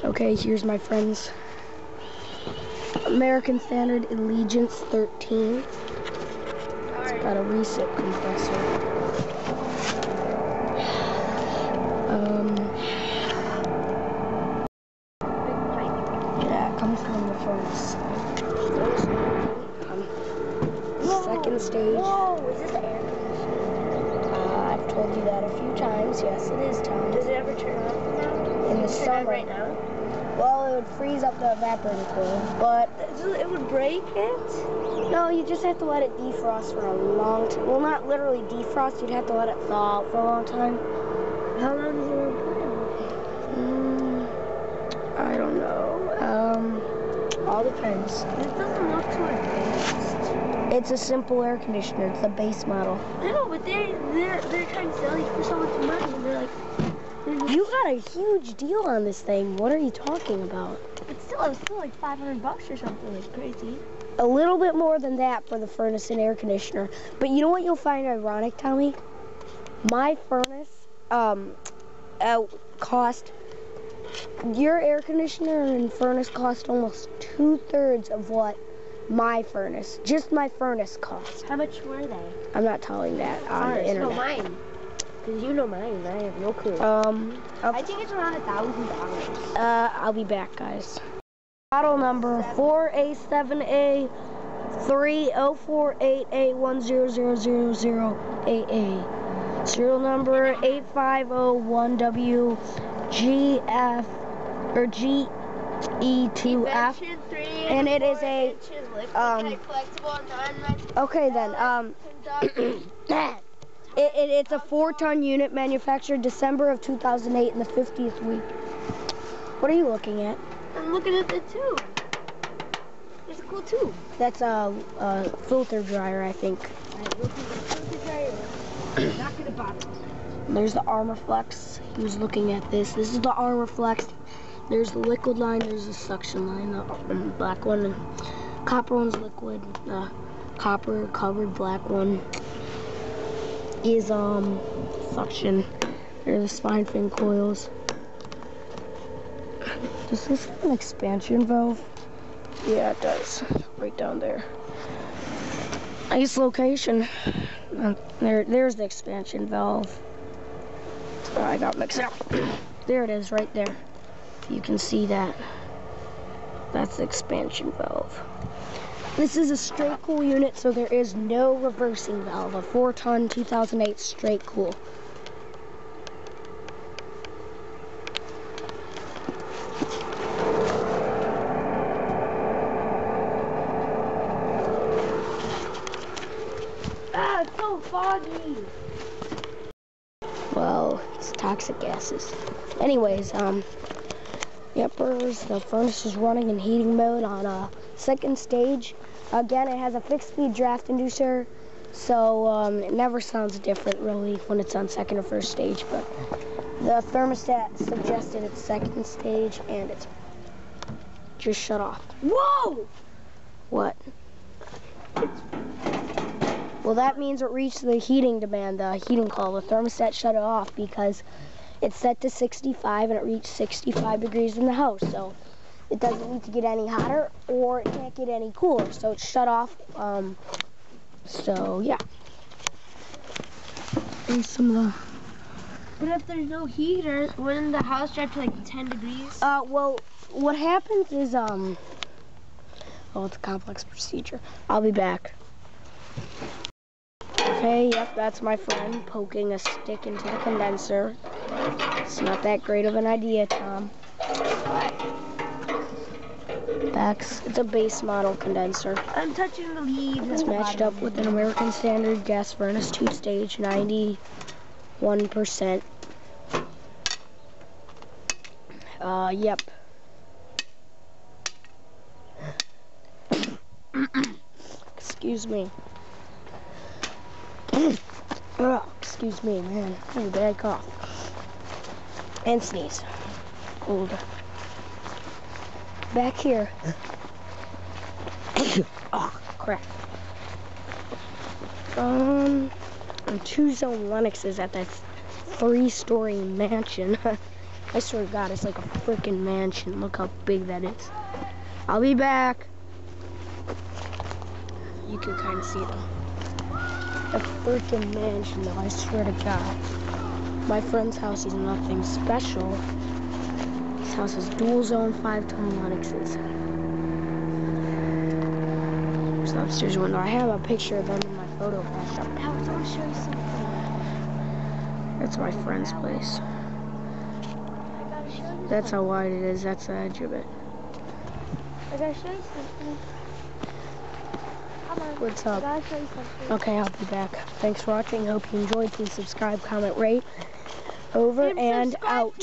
Okay, here's my friend's American Standard Allegiance 13. It's got a reset compressor. Yeah, it comes from the furnace. Second stage. Whoa, is this the air conditioner? I've told you that a few times. Yes, it is, Tom. Does it ever turn on now? In the summer. Right now? Well, it would freeze up the evaporator coil, but It would break it? no, you just have to let it defrost for a long time. Well, not literally defrost. You'd have to let it thaw out for a long time. How long does it put I don't know. All depends. It doesn't look too advanced. It's a simple air conditioner. It's the base model. I know, but they're trying to sell you for so much money, and they're like, You got a huge deal on this thing. What are you talking about? it's still like $500 or something. Like crazy. A little bit more than that for the furnace and air conditioner. But you know what you'll find ironic, Tommy? My furnace cost, your air conditioner and furnace cost almost 2/3 of what my furnace, just my furnace cost. How much were they? I'm not telling that on the internet. No, mine. Because you know mine, and I have no clue. I think it's around $1,000. I'll be back, guys. Model number 4A7A3048A100000AA. Serial number 8501WGF or GE2F. And it is a okay then. It's a 4-ton unit manufactured December of 2008 in the 50th week. What are you looking at? I'm looking at the tube. It's a cool tube. That's a filter dryer, I think. Alright, look at the filter dryer. Back to the bottom. There's the Armorflex. He was looking at this. This is the Armorflex. There's the liquid line. There's the suction line. The black one. The copper one's liquid. The copper covered black one is suction. There's the spine fin coils. Does this have an expansion valve? Yeah, it does. Right down there. Nice location. There's the expansion valve. Oh, I got mixed up. There it is, right there. You can see that. That's the expansion valve. This is a straight cool unit, so there is no reversing valve. A 4-ton 2008 straight cool. Ah, it's so foggy. Well, it's toxic gases. Anyways, Yepers, the furnace is running in heating mode on second stage. Again, it has a fixed speed draft inducer, so it never sounds different really when it's on second or first stage, but the thermostat suggested it's second stage and it's just shut off. Whoa! What? Well, that means it reached the heating demand, the heating call. The thermostat shut it off because it's set to 65 and it reached 65 degrees in the house. So it doesn't need to get any hotter or it can't get any cooler. So it's shut off. So yeah. And some of the... But if there's no heater, wouldn't the house drop to like 10 degrees? Well, what happens is, oh, it's a complex procedure. I'll be back. Okay, yep, that's my friend poking a stick into the condenser. It's not that great of an idea, Tom. It's a base model condenser. I'm touching the leaves. It's matched up with an American Standard gas furnace 2-stage, 91%. Yep. Excuse me. Oh, excuse me, man. I have a bad cough. And sneeze. Cold. Back here. Oh, crap. And 2 Zone Lennoxes at that 3-story mansion. I swear to God, it's like a freaking mansion. Look how big that is. I'll be back. You can kind of see the freaking mansion, though. I swear to God. My friend's house is nothing special. His house is dual zone 5-ton Lennoxes. There's an upstairs window. I have a picture of them in my photo flash up. I want to show you something. That's my friend's place. I gotta show you That's how wide it is. That's the edge of it. I gotta show you something. Come on. What's up? I gotta show you something. Okay, I'll be back. Thanks for watching. Hope you enjoyed. Please subscribe, comment, rate. Over and out.